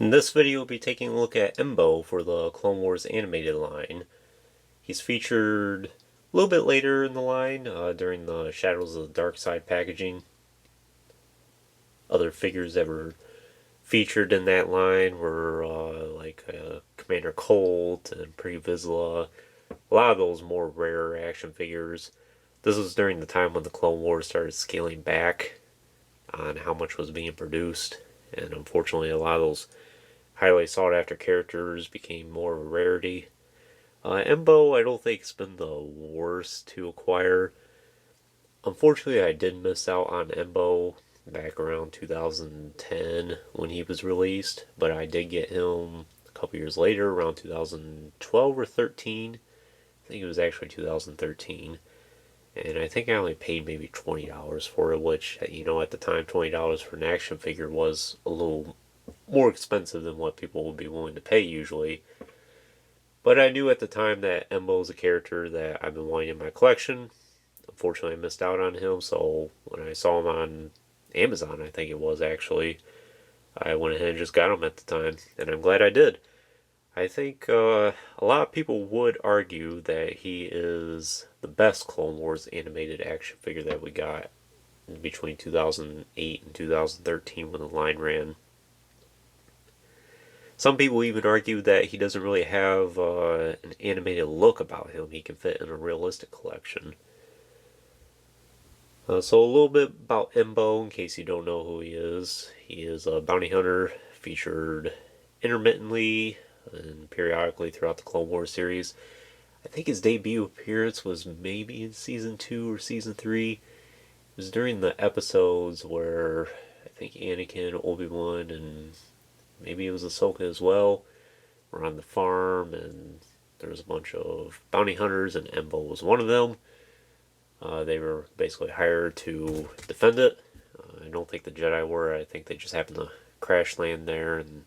In this video, we'll be taking a look at Embo for the Clone Wars animated line. He's featured a little bit later in the line, during the Shadows of the Dark Side packaging. Other figures that were featured in that line were like Commander Colt and Pre Vizsla. A lot of those more rare action figures. This was during the time when the Clone Wars started scaling back on how much was being produced, and unfortunately a lot of those highly sought after characters became more of a rarity. Embo, I don't think it's been the worst to acquire. Unfortunately, I did miss out on Embo back around 2010 when he was released, but I did get him a couple years later, around 2012 or 13. I think it was actually 2013. And I think I only paid maybe $20 for it, which, at the time, $20 for an action figure was a little more expensive than what people would be willing to pay usually. But I knew at the time that Embo is a character that I've been wanting in my collection. Unfortunately, I missed out on him, so when I saw him on Amazon, I think it was actually, I went ahead and just got him at the time, and I'm glad I did. I think a lot of people would argue that he is the best Clone Wars animated action figure that we got between 2008 and 2013 when the line ran. Some people even argue that he doesn't really have an animated look about him. He can fit in a realistic collection. So a little bit about Embo, in case you don't know who he is. He is a bounty hunter featured intermittently and periodically throughout the Clone Wars series. I think his debut appearance was maybe in Season 2 or Season 3. It was during the episodes where I think Anakin, Obi-Wan, and maybe it was Ahsoka as well, were on the farm, and there was a bunch of bounty hunters, and Embo was one of them. They were basically hired to defend it. I don't think the Jedi were. I think they just happened to crash land there and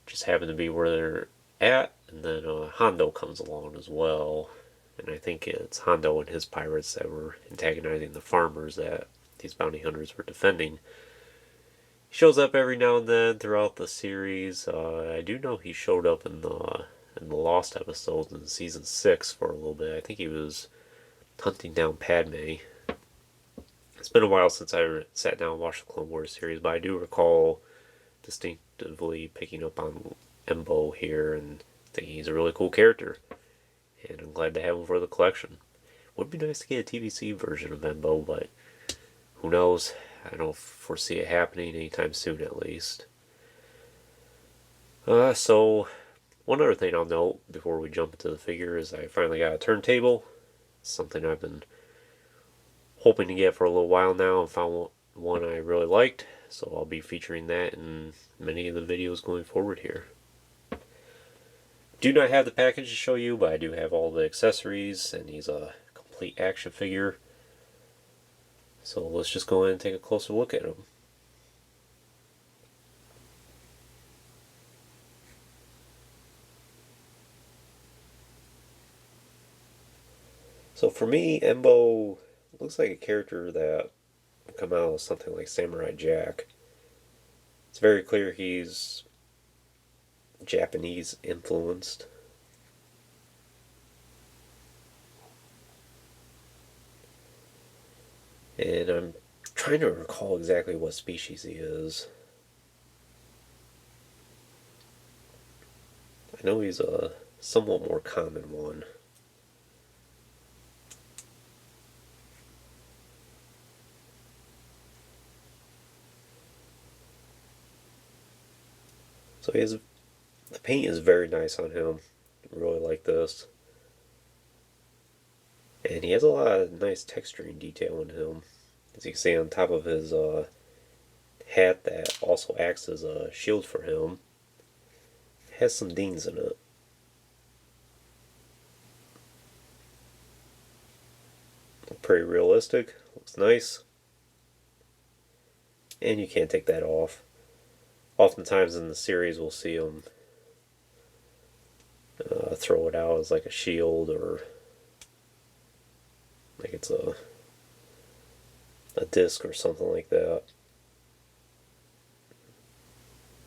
just happened to be where they're at. And then Hondo comes along as well. And I think it's Hondo and his pirates that were antagonizing the farmers that these bounty hunters were defending. He shows up every now and then throughout the series. I do know he showed up in the Lost episodes in Season 6 for a little bit. I think he was hunting down Padme. It's been a while since I sat down and watched the Clone Wars series, but I do recall distinctively picking up on Embo here and thinking he's a really cool character. And I'm glad to have him for the collection. Would be nice to get a TVC version of Embo, but who knows? I don't foresee it happening anytime soon, at least. So, one other thing I'll note before we jump into the figure is I finally got a turntable. Something I've been hoping to get for a little while now and found one I really liked, so I'll be featuring that in many of the videos going forward here. Do not have the package to show you, but I do have all the accessories, and he's a complete action figure. So let's just go in and take a closer look at him. So for me, Embo looks like a character that would come out of something like Samurai Jack. It's very clear he's Japanese influenced. And I'm trying to recall exactly what species he is. I know he's a somewhat more common one. So the paint is very nice on him. I really like this. And he has a lot of nice texturing detail in him. As you can see on top of his hat that also acts as a shield for him, it has some dings in it. Pretty realistic. Looks nice. And you can't take that off. Oftentimes in the series we'll see him throw it out as like a shield, or like it's a disc or something like that.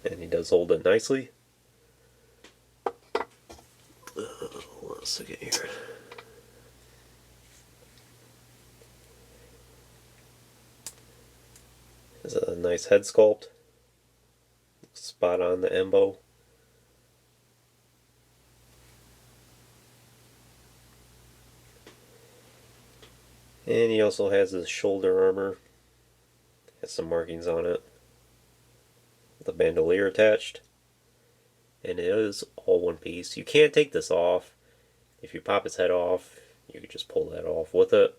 and he does hold it nicely. Hold on a second here. There's a nice head sculpt. Spot on the Embo. And he also has his shoulder armor. Has some markings on it. The bandolier attached. And it is all one piece. You can't take this off. If you pop his head off, you could just pull that off with it.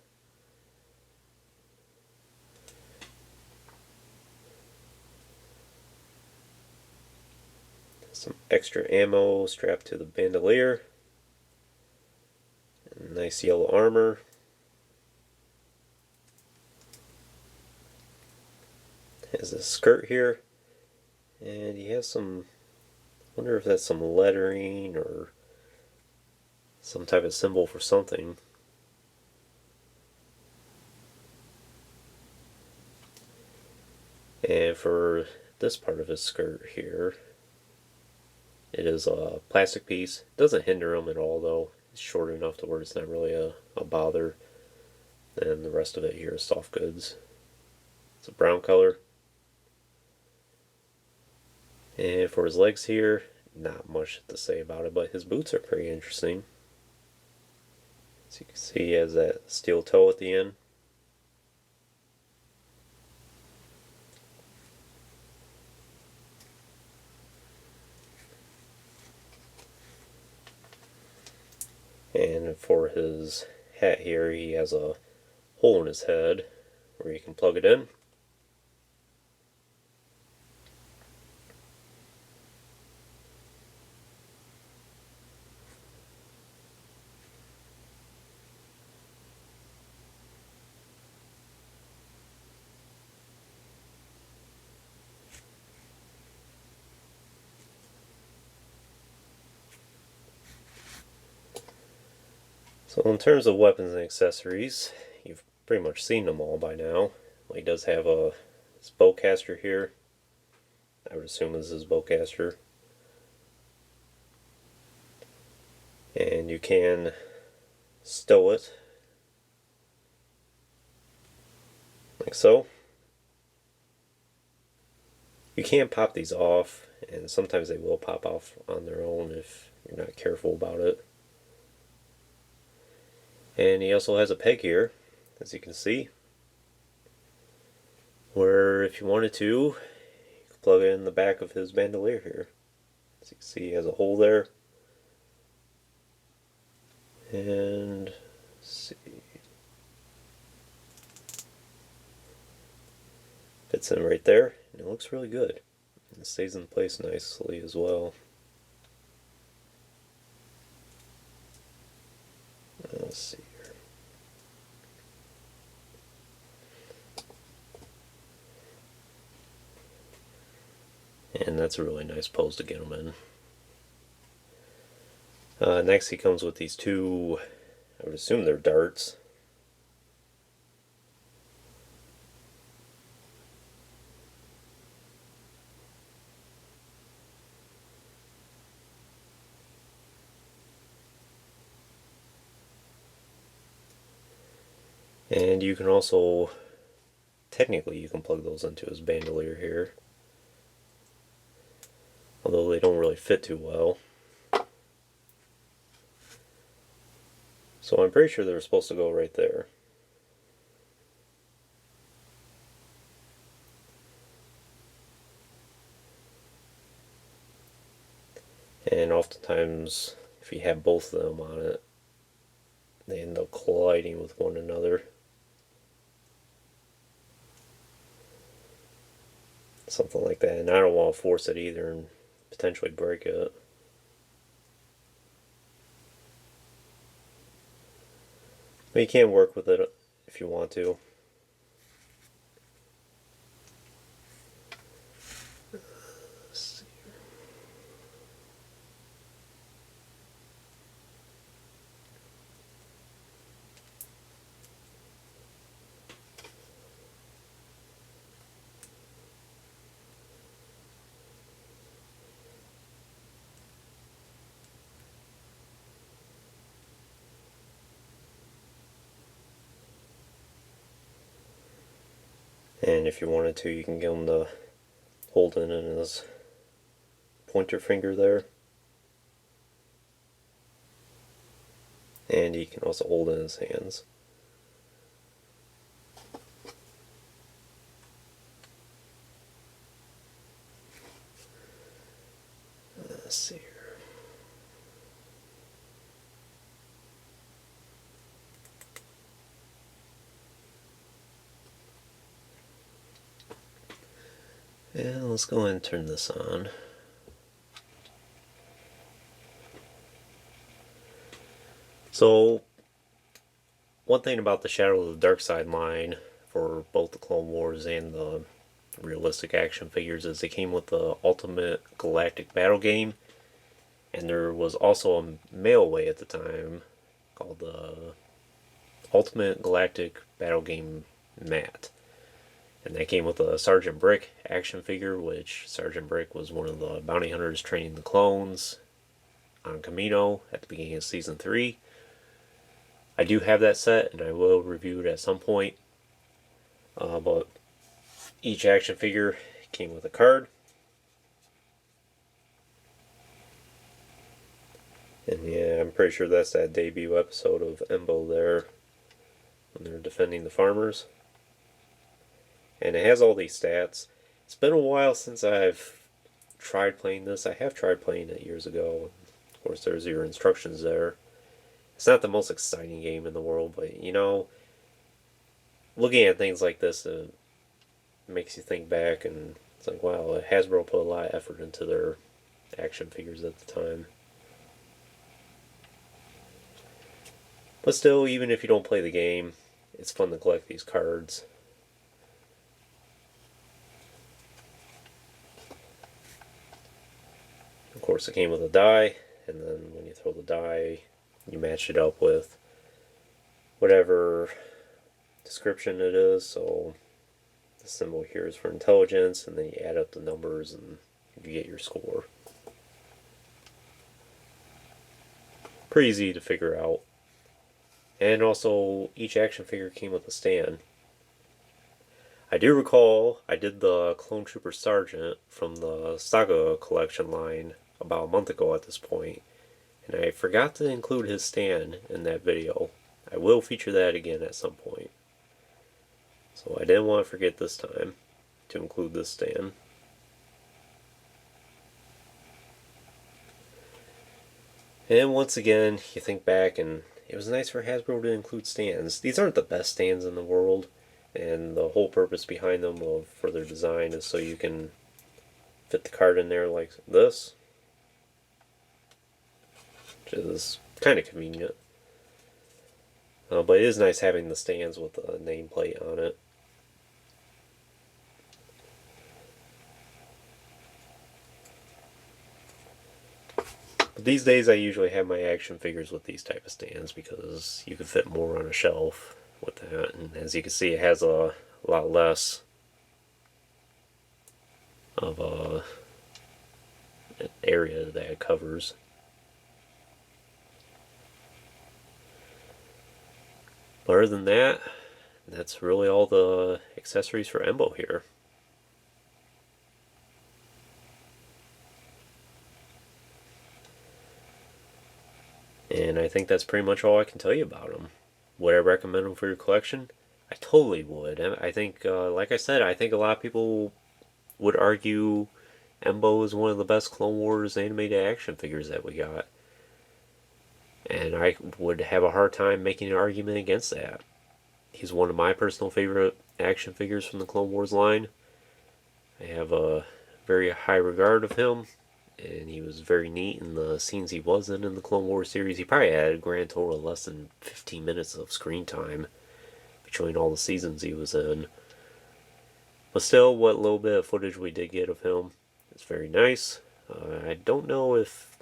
Some extra ammo strapped to the bandolier. And nice yellow armor. Has a skirt here. And he has some, I wonder if that's some lettering or some type of symbol for something. And for this part of his skirt here, it is a plastic piece. It doesn't hinder him at all though. It's short enough to where it's not really a bother. And the rest of it here is soft goods. It's a brown color. And for his legs here, not much to say about it, but his boots are pretty interesting. As you can see, he has that steel toe at the end. And for his hat here, he has a hole in his head where you can plug it in. So in terms of weapons and accessories, you've pretty much seen them all by now. Well, he does have a bowcaster here. I would assume this is bowcaster. And you can stow it like so. You can pop these off, and sometimes they will pop off on their own if you're not careful about it. And he also has a peg here, as you can see, where if you wanted to, you could plug it in the back of his bandolier here. As you can see, he has a hole there. And let's see, fits in right there, and it looks really good. And it stays in place nicely as well. Let's see here. And that's a really nice pose to get him in. Next he comes with these two, I would assume they're darts. And you can also, technically you can plug those into his bandolier here. Although they don't really fit too well. So I'm pretty sure they're supposed to go right there. And oftentimes, if you have both of them on it, they end up colliding with one another. Something like that. And I don't want to force it either and potentially break it. But you can work with it if you want to. And if you wanted to, you can get him to hold it in his pointer finger there. And he can also hold it in his hands. Let's see here. And let's go ahead and turn this on. So, one thing about the Shadow of the Dark Side line for both the Clone Wars and the realistic action figures is they came with the Ultimate Galactic Battle Game, and there was also a mailway at the time called the Ultimate Galactic Battle Game Mat. And that came with a Sergeant Brick action figure, which Sergeant Brick was one of the bounty hunters training the clones on Kamino at the beginning of Season 3. I do have that set, and I will review it at some point. But each action figure came with a card. And yeah, I'm pretty sure that's that debut episode of Embo there, when they're defending the farmers. And it has all these stats. It's been a while since I've tried playing this. I have tried playing it years ago. Of course, there's your instructions there. It's not the most exciting game in the world, but you know, looking at things like this, it makes you think back, and it's like, wow, Hasbro put a lot of effort into their action figures at the time. But still, even if you don't play the game, it's fun to collect these cards. Of course, it came with a die, and then when you throw the die, you match it up with whatever description it is. So the symbol here is for intelligence, and then you add up the numbers and you get your score. Pretty easy to figure out. And also, each action figure came with a stand. I do recall I did the Clone Trooper Sergeant from the Saga collection line about a month ago at this point, and I forgot to include his stand in that video. I will feature that again at some point. So I didn't want to forget this time to include this stand. And once again, you think back, and it was nice for Hasbro to include stands. These aren't the best stands in the world, and the whole purpose behind them for their design is so you can fit the card in there like this, which is kind of convenient. But it is nice having the stands with a nameplate on it. But these days I usually have my action figures with these type of stands because you can fit more on a shelf with that. And as you can see, it has a lot less of an area that it covers. But other than that, that's really all the accessories for Embo here. And I think that's pretty much all I can tell you about them. Would I recommend them for your collection? I totally would. I think, like I said, I think a lot of people would argue Embo is one of the best Clone Wars animated action figures that we got. And I would have a hard time making an argument against that. He's one of my personal favorite action figures from the Clone Wars line. I have a very high regard of him, and he was very neat in the scenes he was in the Clone Wars series. He probably had a grand total of less than 15 minutes of screen time between all the seasons he was in. But still, what little bit of footage we did get of him is very nice. I don't know if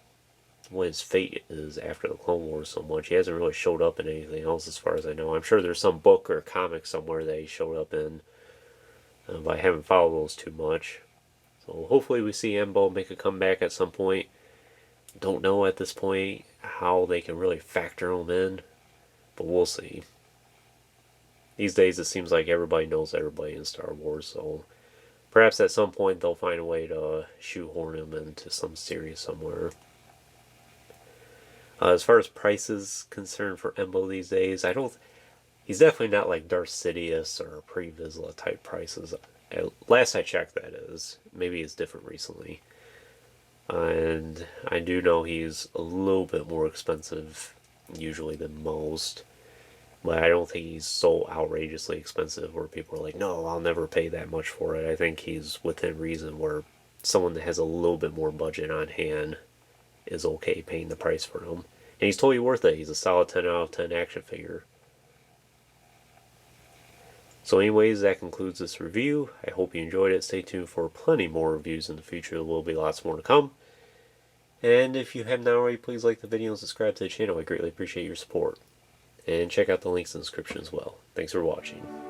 what his fate is after the Clone Wars so much. He hasn't really showed up in anything else as far as I know. I'm sure there's some book or comic somewhere that he showed up in, but I haven't followed those too much. So hopefully we see Embo make a comeback at some point. Don't know at this point how they can really factor him in, but we'll see. These days it seems like everybody knows everybody in Star Wars, so perhaps at some point they'll find a way to shoehorn him into some series somewhere. As far as prices concerned for Embo these days, I don't. He's definitely not like Darth Sidious or pre-Vizsla type prices. Last I checked, that is. Maybe it's different recently. And I do know he's a little bit more expensive usually than most. But I don't think he's so outrageously expensive where people are like, no, I'll never pay that much for it. I think he's within reason where someone that has a little bit more budget on hand is okay paying the price for him. And he's totally worth it. He's a solid 10 out of 10 action figure. So anyways, that concludes this review. I hope you enjoyed it. Stay tuned for plenty more reviews in the future. There will be lots more to come. And if you have not already, please like the video and subscribe to the channel. I greatly appreciate your support. And check out the links in the description as well. Thanks for watching.